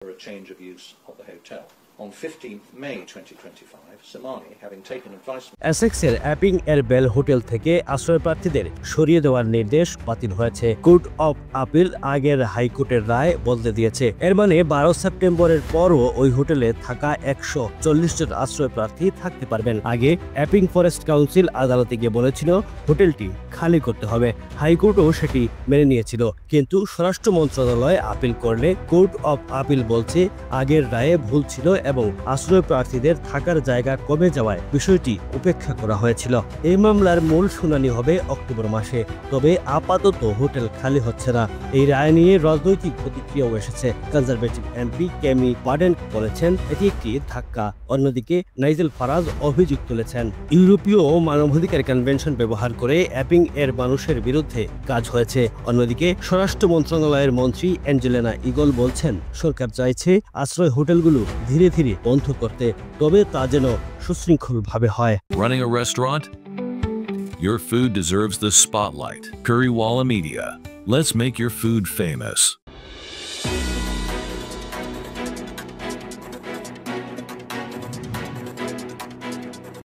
for a change of use of the hotel. On 15th May 2025, Somani, having taken advice from এসেক্সের অ্যাপিং এর bell hotel থেকে আশ্রয়প্রার্থীদের সরিয়ে দেওয়ার নির্দেশ বাতিল হয়েছে। কোর্ট অফ আপিল আগের হাইকোর্টের রায় বদলে দিয়েছে। এর মানে 12 সেপ্টেম্বরের পরও ওই হোটেলে থাকা 140 জন আশ্রয়প্রার্থী থাকতে পারবেন। আগে অ্যাপিং ফরেস্ট কাউন্সিল আদালতে গিয়ে বলেছিল হোটেলটি খালি করতে হবে। হাইকোর্টও সেটি মেনে নিয়েছিল, কিন্তু স্বরাষ্ট্র মন্ত্রণালয় আপিল করলে কোর্ট অফ আপিল বলছে আগের রায়ে ভুল ছিল এবং আশ্রয় প্রার্থীদের থাকার জায়গা কমে যাওয়ায় বিষয়টি উপেক্ষা করা হয়েছিল। এই মামলার মূল শুনানি হবে অক্টোবর মাসে, তবে আপাতত হোটেল খালি হচ্ছে না। এই রায় নিয়ে রাজনৈতিক প্রতিক্রিয়াও এসেছে। কনজারভেটিভ এমপি কেমি বার্ডেন বলেছেন এটি একটি ধাক্কা। অন্যদিকে নাইজেল ফারাজ অভিযোগ তুলেছেন ইউরোপীয় মানবাধিকার কনভেনশন ব্যবহার করে অ্যাপিং এর মানুষের বিরুদ্ধে কাজ হয়েছে। অন্যদিকে স্বরাষ্ট্র মন্ত্রণালয়ের মন্ত্রী অ্যাঞ্জেলিনা ইগল বলছেন সরকার চাইছে আশ্রয় হোটেলগুলো ধীরে ধীরে বন্ধ করতে, তবে তা যেন সুশৃঙ্খলভাবে হয়। Running a restaurant? Your food deserves the spotlight. Currywalla Media. Let's make your food famous.